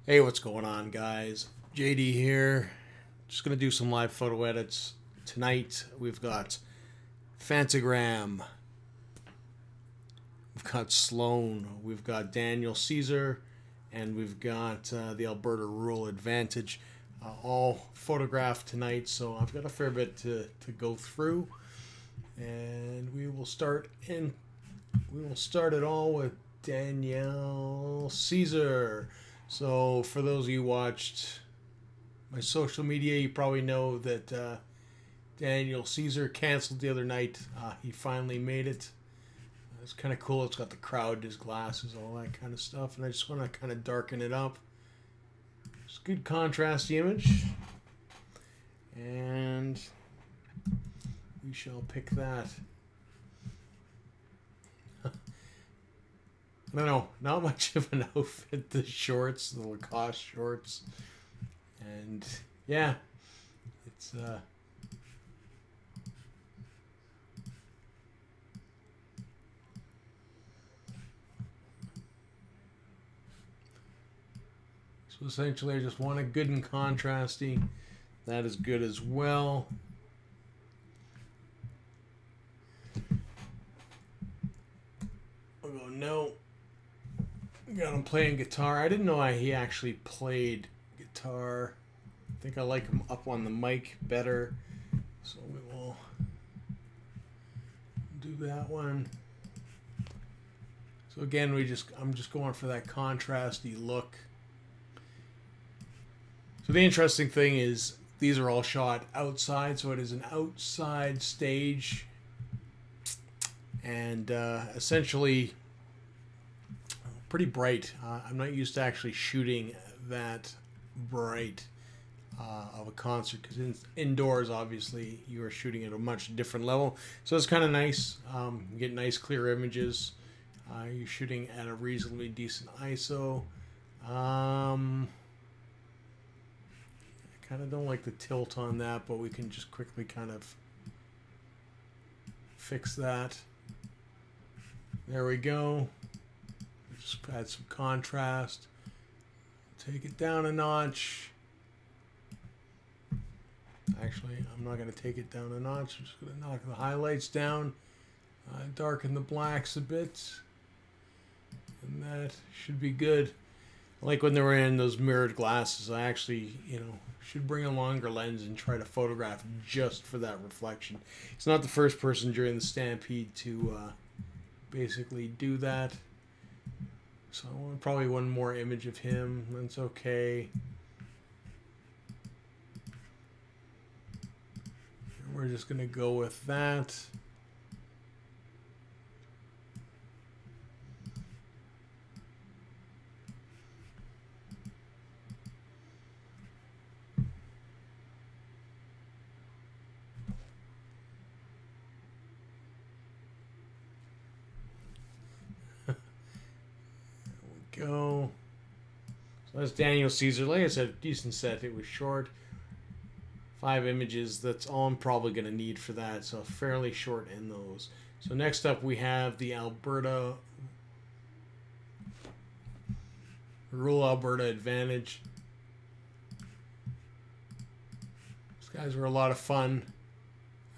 Hey, what's going on, guys? JD here. Just gonna do some live photo edits tonight. We've got Phantogram, we've got Sloan, we've got Daniel Caesar, and we've got the Alberta Rural Advantage, all photographed tonight. So I've got a fair bit to go through, and we will start it all with Daniel Caesar. So for those of you who watched my social media, you probably know that Daniel Caesar canceled the other night. He finally made it. It's kind of cool. It's got the crowd, his glasses, all that kind of stuff. And I just want to kind of darken it up. It's a good contrasty image. And we shall pick that. I don't know, not much of an outfit. The shorts, the Lacoste shorts, and yeah, it's so essentially I just want a good and contrasty. That is good as well. I'll go no. Got him playing guitar. I didn't know he actually played guitar. I think I like him up on the mic better. So we will do that one. So again, I'm just going for that contrasty look. So the interesting thing is these are all shot outside, so it is an outside stage, and essentially pretty bright. I'm not used to actually shooting that bright of a concert, because indoors obviously you are shooting at a much different level, so it's kind of nice. You get nice clear images. You're shooting at a reasonably decent ISO. I kind of don't like the tilt on that, but we can just quickly kind of fix that. There we go. Just add some contrast. Take it down a notch. Actually, I'm not going to take it down a notch. I'm just going to knock the highlights down. Darken the blacks a bit. And that should be good. Like when they were in those mirrored glasses, I actually, should bring a longer lens and try to photograph just for that reflection. It's not the first person during the Stampede to basically do that. So I want probably one more image of him. That's okay. And we're just going to go with that. Go. So that's Daniel Caesar. Like I said, decent set. It was short. 5 images. That's all I'm probably going to need for that. So fairly short in those. So next up we have the Rural Alberta Advantage. These guys were a lot of fun.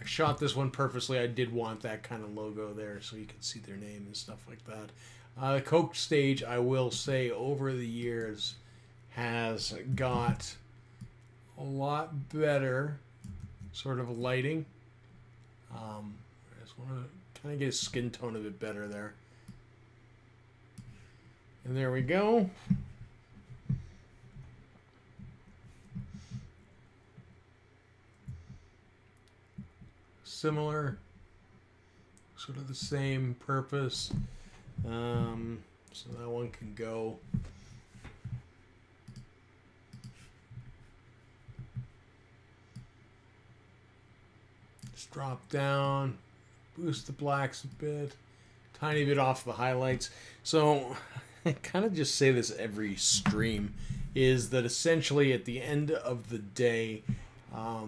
I shot this one purposely. I did want that kind of logo there so you can see their name and stuff like that. The Coke stage, I will say, over the years has got a lot better sort of lighting. I just want to kind of get a skin tone a bit better there. And there we go. Similar, sort of the same purpose. So that one can go. Just drop down, boost the blacks a bit, tiny bit off the highlights. So I kind of just say this every stream, is that essentially at the end of the day, I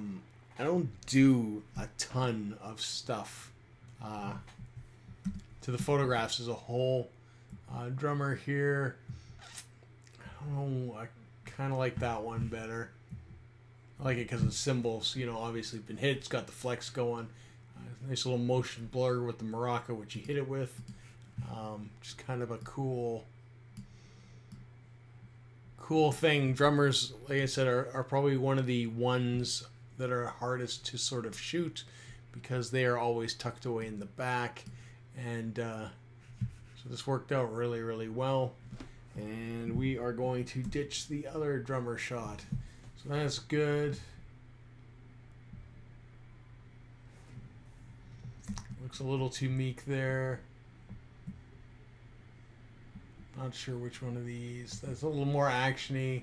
don't do a ton of stuff to the photographs as a whole. Drummer here, I don't know, kind of like that one better. I like it because the cymbals, you know, obviously been hit. It's got the flex going. Nice little motion blur with the maraca, which you hit it with. Just kind of a cool thing. Drummers, like I said, are probably one of the ones that are hardest to sort of shoot because they are always tucked away in the back. And so this worked out really, really well. And we are going to ditch the other drummer shot. So that's good. Looks a little too meek there. Not sure which one of these. That's a little more actiony.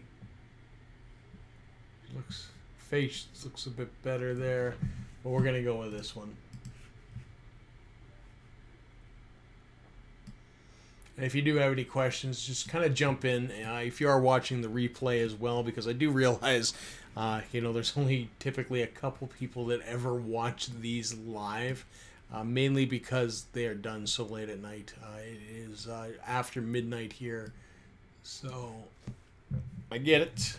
Face looks a bit better there, but we're gonna go with this one. And if you do have any questions, just kind of jump in. If you are watching the replay as well, because I do realize, you know, there's only typically a couple people that ever watch these live. Mainly because they are done so late at night. It is after midnight here, so I get it.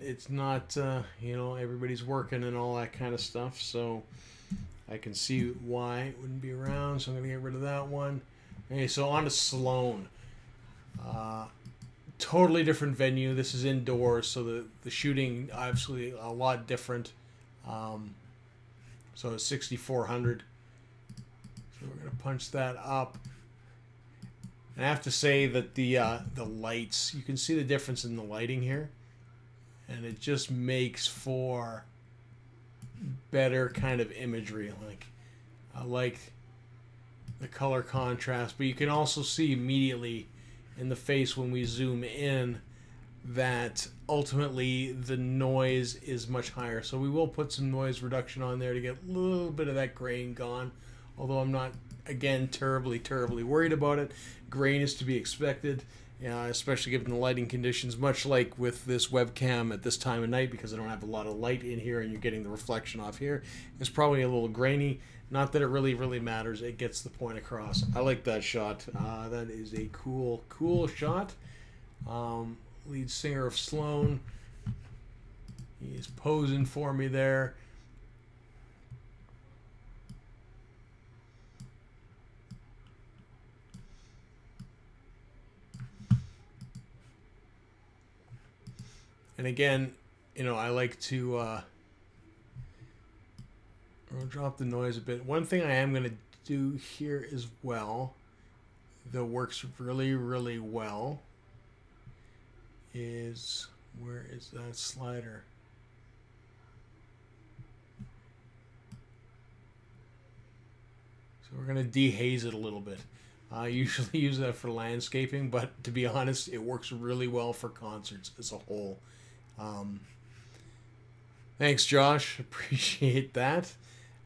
It's not, you know, everybody's working and all that kind of stuff, so I can see why it wouldn't be around, so I'm going to get rid of that one. Okay, so on to Sloan. Totally different venue. This is indoors, so the shooting obviously a lot different. So it's 6,400. So we're going to punch that up. And I have to say that the lights, you can see the difference in the lighting here. And it just makes for better kind of imagery. Like, I like the color contrast. But you can also see immediately in the face when we zoom in that ultimately the noise is much higher. So we will put some noise reduction on there to get a little bit of that grain gone. Although I'm not, again, terribly worried about it. Grain is to be expected, especially given the lighting conditions, much like with this webcam at this time of night, because I don't have a lot of light in here and you're getting the reflection off here. It's probably a little grainy. Not that it really matters. It gets the point across. I like that shot. That is a cool shot. Lead singer of Sloan. He's posing for me there. And again, you know, I like to I'll drop the noise a bit. One thing I am going to do here as well that works really well is, where is that slider? So we're going to dehaze it a little bit. I usually use that for landscaping, but to be honest, it works really well for concerts as a whole. Thanks, Josh. Appreciate that.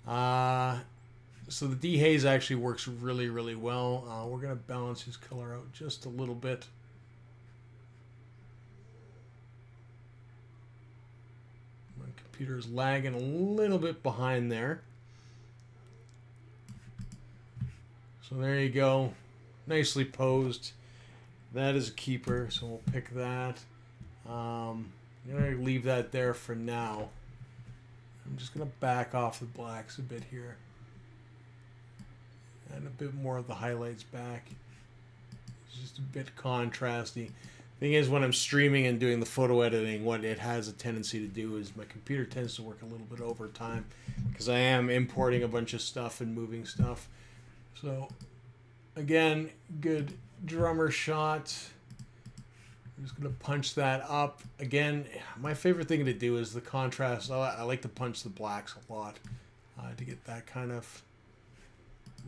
So the dehaze actually works really well. We're going to balance his color out just a little bit. My computer's lagging a little bit behind there. So there you go. Nicely posed. That is a keeper, so we'll pick that. I'm going to leave that there for now. I'm just going to back off the blacks a bit here. And a bit more of the highlights back. It's just a bit contrasty. Thing is, when I'm streaming and doing the photo editing, what it has a tendency to do is my computer tends to work a little bit overtime because I am importing a bunch of stuff and moving stuff. So, again, good drummer shot. I'm just going to punch that up. Again, my favorite thing to do is the contrast. I like to punch the blacks a lot to get that kind of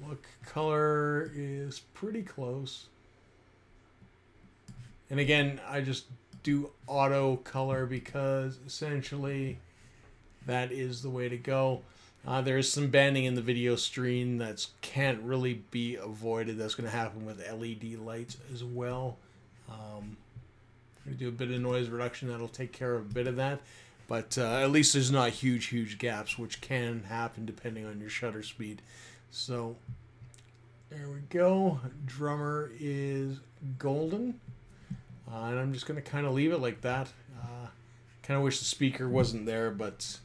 look. Color is pretty close. And again, I just do auto color because essentially that is the way to go. There is some banding in the video stream that can't really be avoided. That's going to happen with LED lights as well. I'm going to do a bit of noise reduction. That'll take care of a bit of that. But at least there's not huge gaps, which can happen depending on your shutter speed. So there we go. Drummer is golden. And I'm just going to kind of leave it like that. Kind of wish the speaker wasn't there, but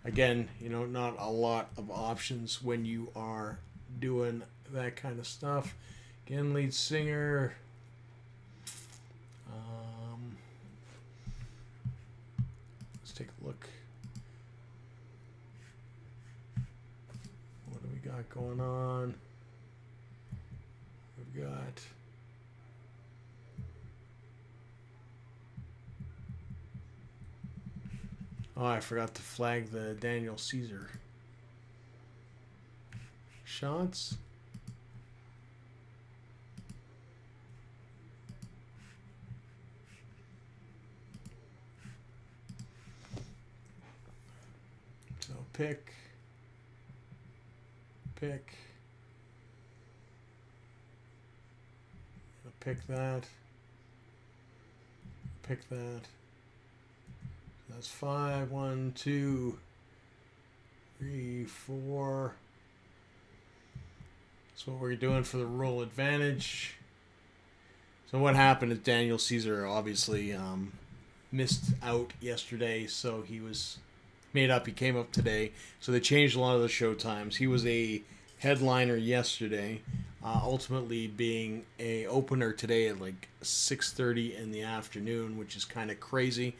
again, you know, not a lot of options when you are doing that kind of stuff. Again, lead singer. Let's take a look. What do we got going on? We've got... Oh, I forgot to flag the Daniel Caesar shots. So pick that. Pick that. That's 5, 1, 2, 3, 4. That's what we're doing for the roll advantage. So what happened is Daniel Caesar obviously missed out yesterday, so he was made up. He came up today, so they changed a lot of the show times. He was a headliner yesterday, ultimately being a opener today at like 6:30 in the afternoon, which is kind of crazy.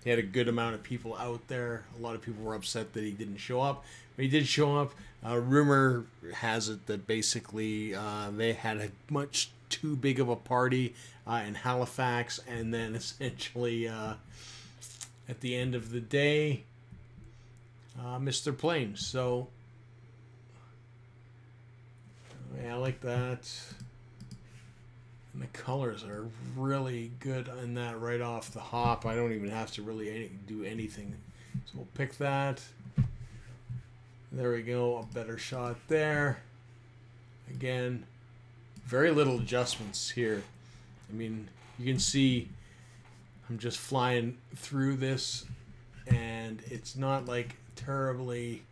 He had a good amount of people out there. A lot of people were upset that he didn't show up, but he did show up. Rumor has it that basically they had a much too big of a party in Halifax, and then essentially at the end of the day missed their plane. So yeah, I like that. And the colors are really good in that right off the hop. I don't even have to really do anything. So we'll pick that. There we go. A better shot there. Again, very little adjustments here. I mean, you can see I'm just flying through this, and it's not like terribly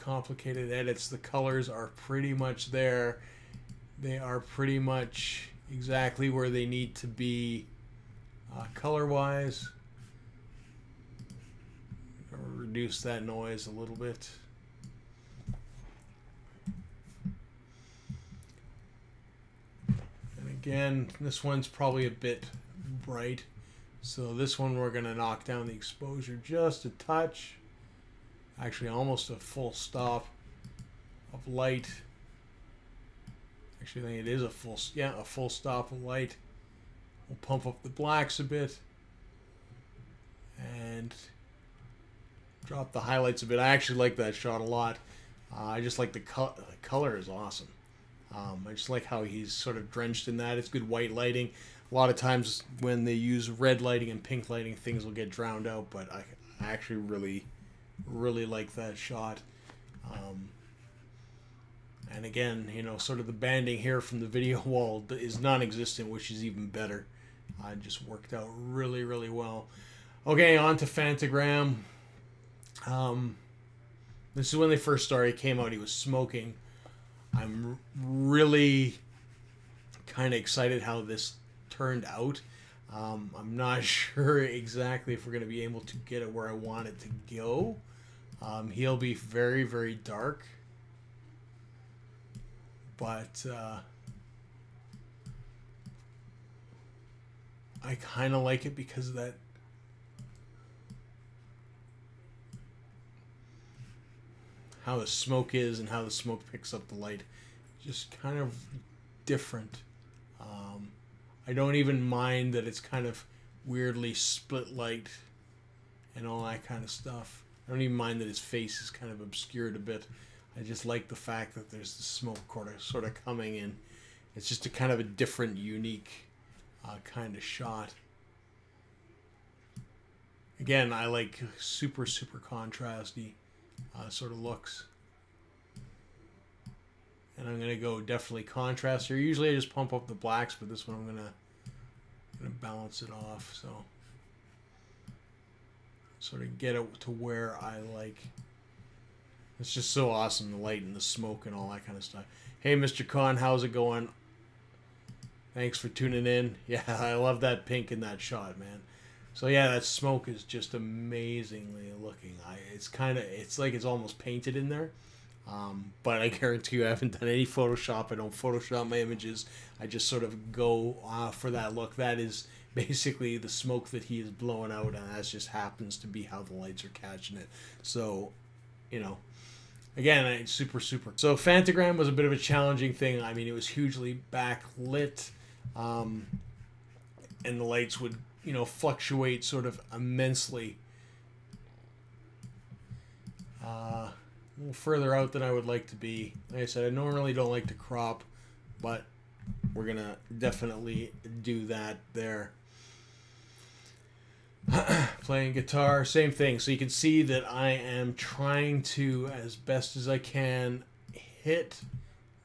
complicated edits. The colors are pretty much there. They are pretty much exactly where they need to be color-wise. Reduce that noise a little bit. And again, this one's probably a bit bright. So this one we're going to knock down the exposure just a touch. Actually, almost a full stop of light. Actually, I think it is a full stop of light. We'll pump up the blacks a bit and drop the highlights a bit. I actually like that shot a lot. I just like the color is awesome. I just like how he's sort of drenched in that. It's good white lighting. A lot of times when they use red lighting and pink lighting, things will get drowned out, but I actually really like that shot. And again, you know, sort of the banding here from the video wall is non-existent, which is even better. It just worked out really well. Okay, on to Phantogram. This is when they first started. He came out, he was smoking. I'm really kind of excited how this turned out. I'm not sure exactly if we're going to be able to get it where I want it to go. He'll be very dark. But I kind of like it because of that how the smoke is and how the smoke picks up the light. Just kind of different. I don't even mind that it's kind of weirdly split light and all that kind of stuff. I don't even mind that his face is kind of obscured a bit. I just like the fact that there's the smoke sort of coming in. It's just a kind of a different, unique kind of shot. Again, I like super contrasty sort of looks. And I'm gonna go definitely contrast here. Usually I just pump up the blacks, but this one I'm gonna balance it off. So sort of get it to where I like. It's just so awesome, the light and the smoke and all that kind of stuff. Hey, Mr. Khan, how's it going? Thanks for tuning in. Yeah, I love that pink in that shot, man. So yeah, that smoke is just amazingly looking. It's like it's almost painted in there. But I guarantee you I haven't done any Photoshop. I don't Photoshop my images. I just sort of go for that look. That is basically the smoke that he is blowing out, and that just happens to be how the lights are catching it. So, you know, again, it's super. So Phantogram was a bit of a challenging thing. I mean, it was hugely backlit, and the lights would, you know, fluctuate sort of immensely. A little further out than I would like to be. Like I said, I normally don't like to crop, but we're gonna definitely do that there. Playing guitar, same thing. So you can see that I am trying to, as best as I can, hit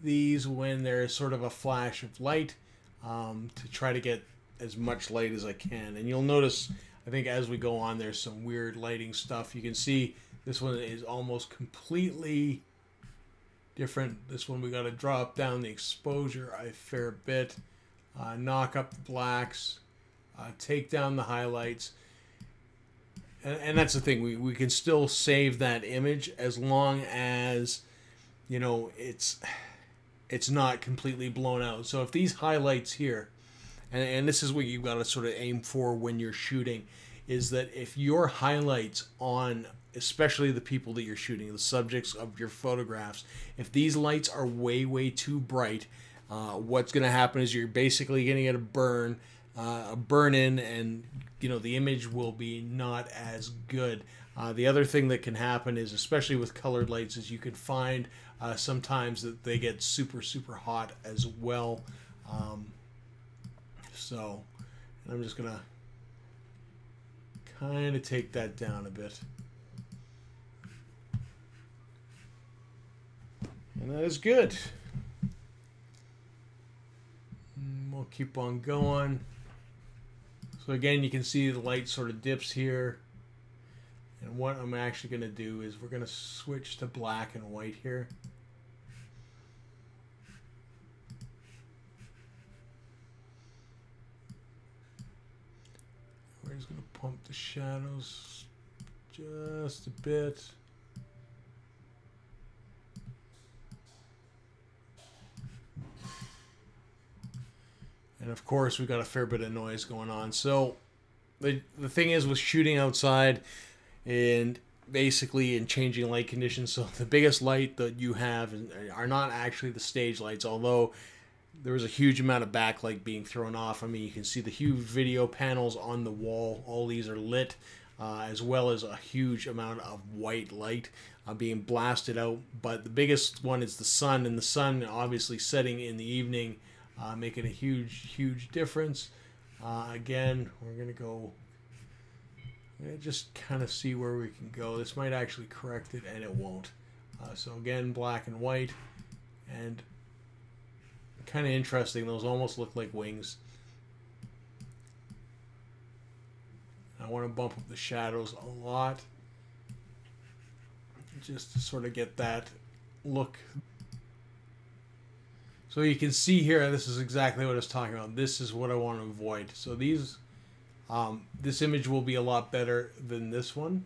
these when there's sort of a flash of light, to try to get as much light as I can. And you'll notice, I think as we go on, there's some weird lighting stuff. You can see this one is almost completely different. This one we got to drop down the exposure a fair bit, knock up the blacks, take down the highlights. And that's the thing, we can still save that image as long as, you know, it's not completely blown out. So if these highlights here, and this is what you've got to sort of aim for when you're shooting, is that if your highlights on, especially the people that you're shooting, the subjects of your photographs, if these lights are way too bright, what's going to happen is you're basically going to get a burn in, and you know the image will be not as good. The other thing that can happen is, especially with colored lights, is you can find sometimes that they get super hot as well. So I'm just gonna kind of take that down a bit, and that is good. We'll keep on going. So again, you can see the light sort of dips here. And what I'm actually going to do is we're going to switch to black and white here. We're just going to pump the shadows just a bit. And of course, we've got a fair bit of noise going on. So the thing is with shooting outside and basically in changing light conditions, so the biggest light that you have are not actually the stage lights, although there was a huge amount of backlight being thrown off. I mean, you can see the huge video panels on the wall. All these are lit, as well as a huge amount of white light being blasted out. But the biggest one is the sun, and the sun obviously setting in the evening, making a huge difference. Again, we're going to go, just kind of see where we can go. This might actually correct it, and it won't. So again, black and white, and kind of interesting. Those almost look like wings. I want to bump up the shadows a lot, just to sort of get that look. So you can see here, this is exactly what I was talking about. This is what I want to avoid. So these, this image will be a lot better than this one.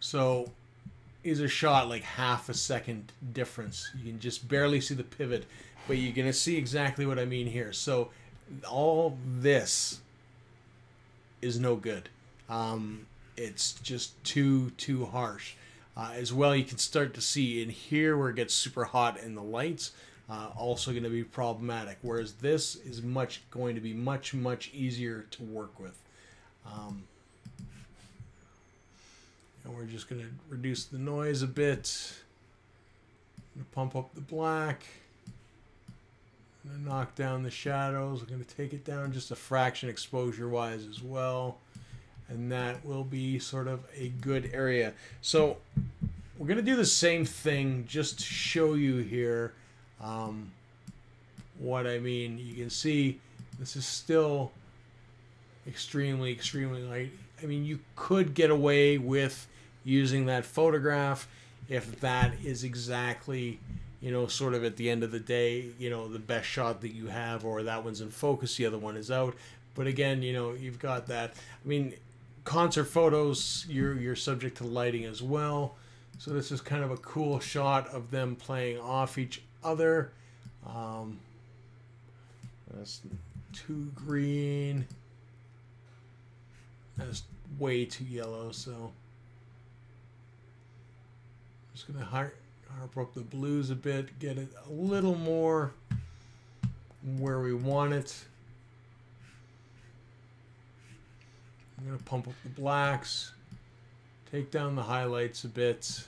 So these are shot like half a second difference. You can just barely see the pivot, but you're going to see exactly what I mean here. So all this is no good. It's just too harsh. As well, you can start to see in here where it gets super hot in the lights, also going to be problematic. Whereas this is going to be much easier to work with. And we're just going to reduce the noise a bit. Pump up the black. I'm going to knock down the shadows. I'm going to take it down just a fraction exposure-wise as well. And that will be sort of a good area. So we're going to do the same thing just to show you here what I mean. You can see this is still extremely light. I mean, you could get away with using that photograph if that is exactly, you know, sort of at the end of the day, you know, the best shot that you have, or that one's in focus, the other one is out. But again, you know, you've got that. I mean, concert photos, you're subject to lighting as well. So this is kind of a cool shot of them playing off each other. That's too green. That's way too yellow, so I'm just gonna harp up the blues a bit, get it a little more where we want it. I'm gonna pump up the blacks, take down the highlights a bit,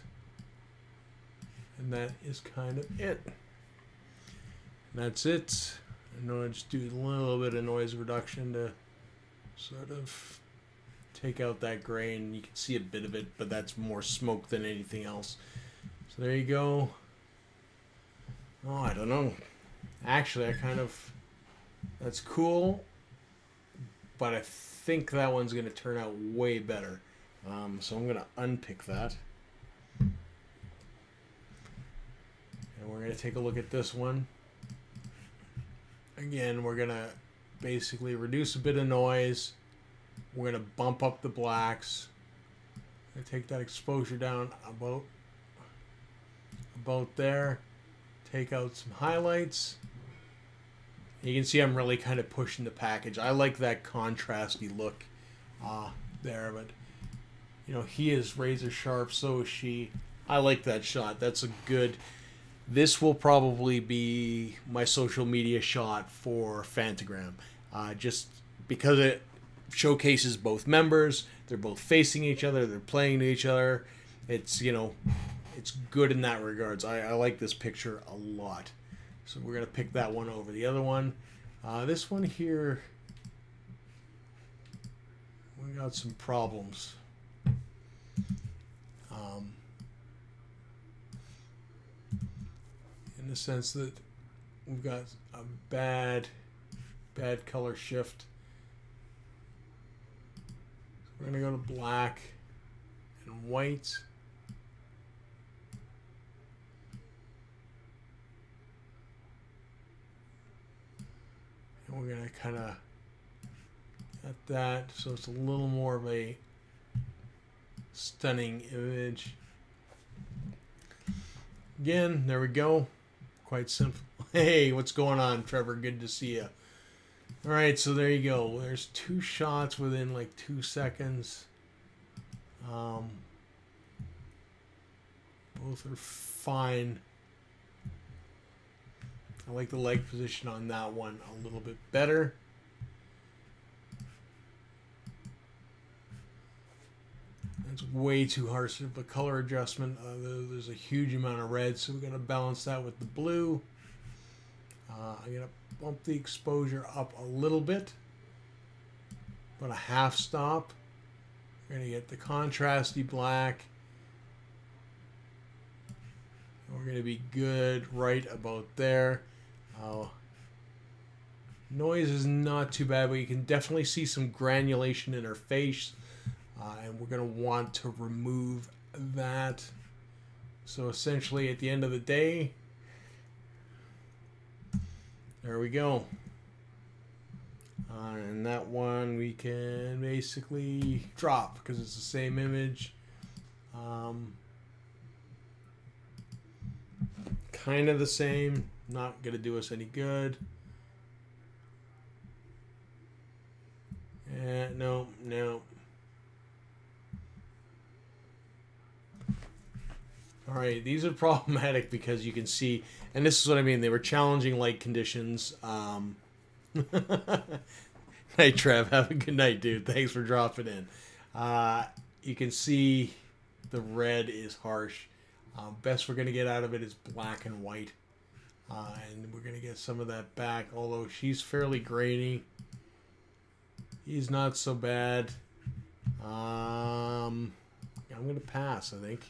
and that is kind of it. And that's it. I'm gonna just do a little bit of noise reduction to sort of take out that grain. You can see a bit of it, but that's more smoke than anything else. So there you go. Oh, I don't know. Actually, that's cool, but I think that one's going to turn out way better. So I'm going to unpick that. And we're going to take a look at this one. Again, we're going to basically reduce a bit of noise. We're going to bump up the blacks. I'm going to take that exposure down about there. Take out some highlights. You can see I'm really kind of pushing the package. I like that contrasty look there, but you know, he is razor sharp, so is she. I like that shot. That's a good. This will probably be my social media shot for Phantogram, just because it showcases both members. They're both facing each other. They're playing to each other. It's, you know, it's good in that regards. I like this picture a lot. So we're going to pick that one over the other one. This one here, we got some problems. In the sense that we've got a bad color shift. We're going to go to black and white. And we're going to kind of get that so it's a little more of a stunning image. Again, there we go. Quite simple. Hey, what's going on, Trevor? Good to see you. All right, so there you go. There's two shots within like 2 seconds. Both are fine. I like the leg position on that one a little bit better. That's way too harsh of a color adjustment. There's a huge amount of red, so we're going to balance that with the blue. I'm going to bump the exposure up a little bit, about a half stop. We're going to get the contrasty black. We're going to be good right about there. Noise is not too bad, but you can definitely see some granulation in her face. And we're going to want to remove that. So essentially at the end of the day, there we go. And that one we can basically drop because it's the same image. Kind of the same. Not going to do us any good. No. Alright, these are problematic because you can see, and this is what I mean, they were challenging light conditions. Hey Trev, have a good night, dude. Thanks for dropping in. You can see the red is harsh. Best we're going to get out of it is black and white. And we're going to get some of that back, although she's fairly grainy. He's not so bad. I'm going to pass, I think.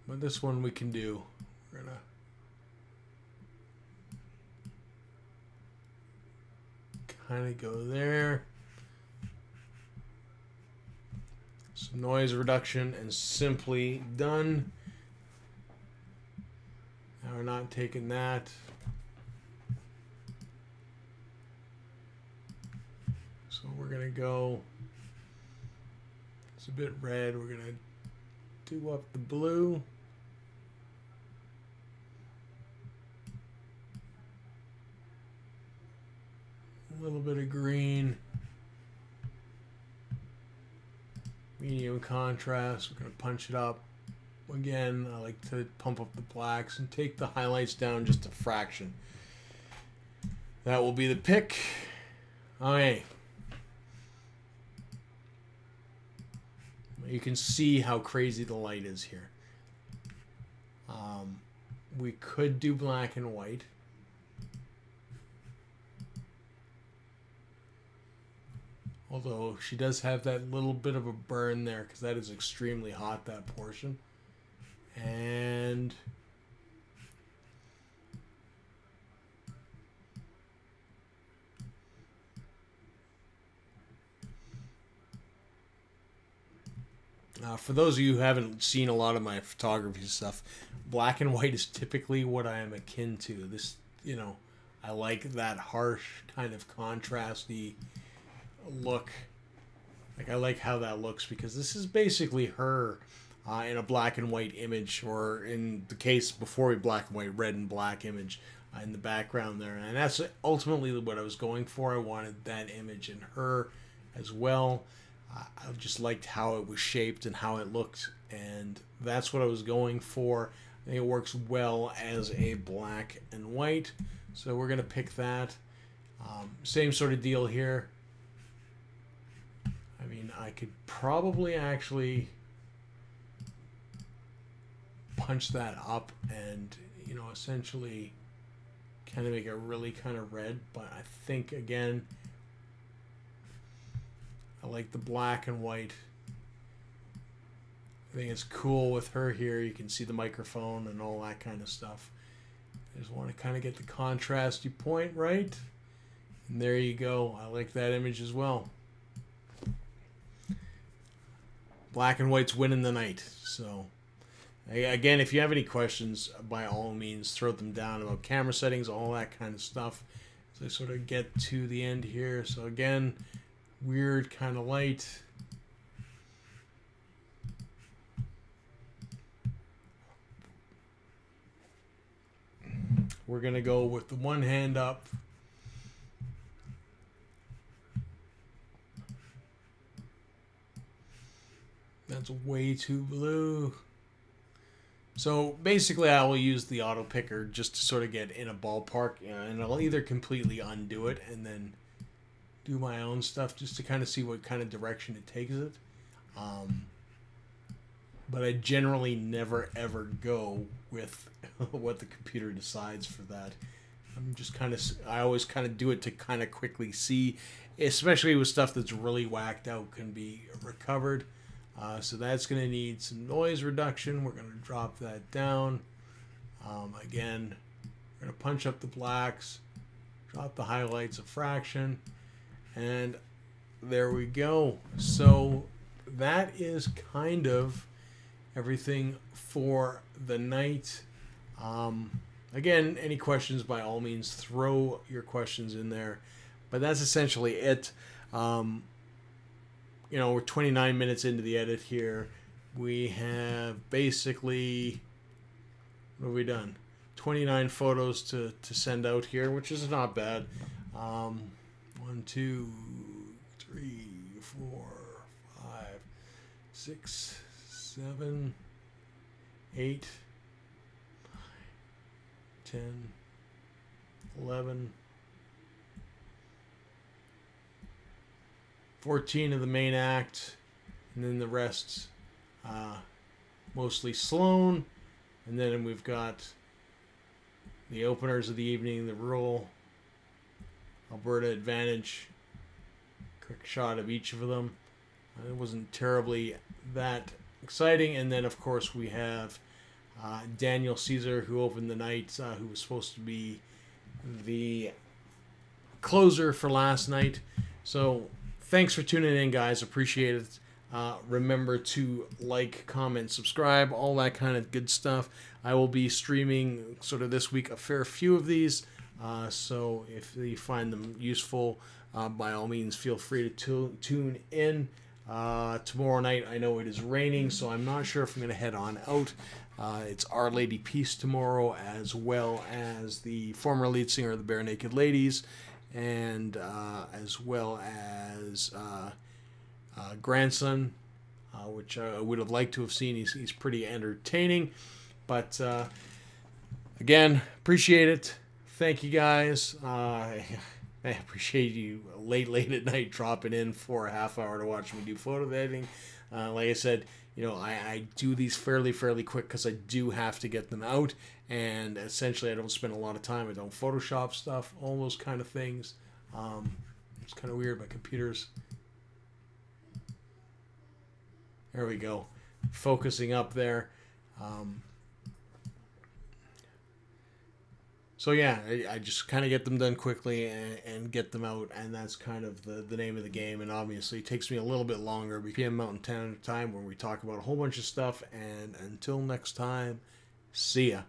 But this one we can do. We're going to kind of go there. some noise reduction, and simply done. Now we're not taking that. So we're going to go, it's a bit red, we're going to do up the blue. A little bit of green. Medium contrast, we're going to punch it up. Again, I like to pump up the blacks and take the highlights down just a fraction. That will be the pick. Okay. You can see how crazy the light is here. We could do black and white. Although she does have that little bit of a burn there because that is extremely hot, that portion. And for those of you who haven't seen a lot of my photography stuff, black and white is typically what I am akin to. This, you know, I like that harsh kind of contrasty look. Like, I like how that looks because this is basically her in a black and white image, or in the case before we black and white, red and black image in the background there. And that's ultimately what I was going for. I wanted that image in her as well. I just liked how it was shaped and how it looked, and that's what I was going for. I think it works well as a black and white, so we're going to pick that. Same sort of deal here. I mean, I could probably actually punch that up and, you know, essentially kind of make it really kind of red, but I think, again, I like the black and white. I think it's cool with her here. You can see the microphone and all that kind of stuff. I just want to kind of get the contrasty point right. And there you go. I like that image as well. Black and white's winning the night. So, again, if you have any questions, by all means, throw them down about camera settings, all that kind of stuff. So I sort of get to the end here. So again, weird kind of light. We're going to go with the one hand up. That's way too blue. So basically I will use the auto picker just to sort of get in a ballpark, and I'll either completely undo it and then do my own stuff just to kind of see what kind of direction it takes it. But I generally never ever go with what the computer decides for that. I'm just kind of, I always kind of do it to kind of quickly see, especially with stuff that's really whacked out, can be recovered. So that's going to need some noise reduction. We're going to drop that down. Again, we're going to punch up the blacks, drop the highlights a fraction, and there we go. So that is kind of everything for the night. Again, any questions, by all means, throw your questions in there. But that's essentially it. You know, we're 29 minutes into the edit here. We have basically, what have we done? 29 photos to send out here, which is not bad. 1, 2, 3, 4, 5, 6, 7, 8, 10, 11, 14 of the main act, and then the rest mostly Sloan, and then we've got the openers of the evening, the rural, Alberta Advantage, quick shot of each of them. It wasn't terribly that exciting, and then of course we have Daniel Caesar, who opened the night, who was supposed to be the closer for last night. So thanks for tuning in, guys. Appreciate it. Remember to like, comment, subscribe, all that kind of good stuff. I will be streaming sort of this week a fair few of these. So if you find them useful, by all means, feel free to tune in. Tomorrow night, I know it is raining, so I'm not sure if I'm going to head on out. It's Our Lady Peace tomorrow, as well as the former lead singer of the Bare Naked Ladies, and as well as Grandson, which I would have liked to have seen. He's pretty entertaining. But again, appreciate it. Thank you guys. I appreciate you late at night dropping in for a half hour to watch me do photo editing. Like I said, I do these fairly quick because I do have to get them out, and essentially I don't spend a lot of time. I don't Photoshop stuff, all those kind of things. It's kind of weird. My computer's... There we go. Focusing up there. So yeah, I just kind of get them done quickly and get them out, and that's kind of the name of the game. And obviously it takes me a little bit longer, PM Mountain Standard Time, where we talk about a whole bunch of stuff. And until next time, see ya.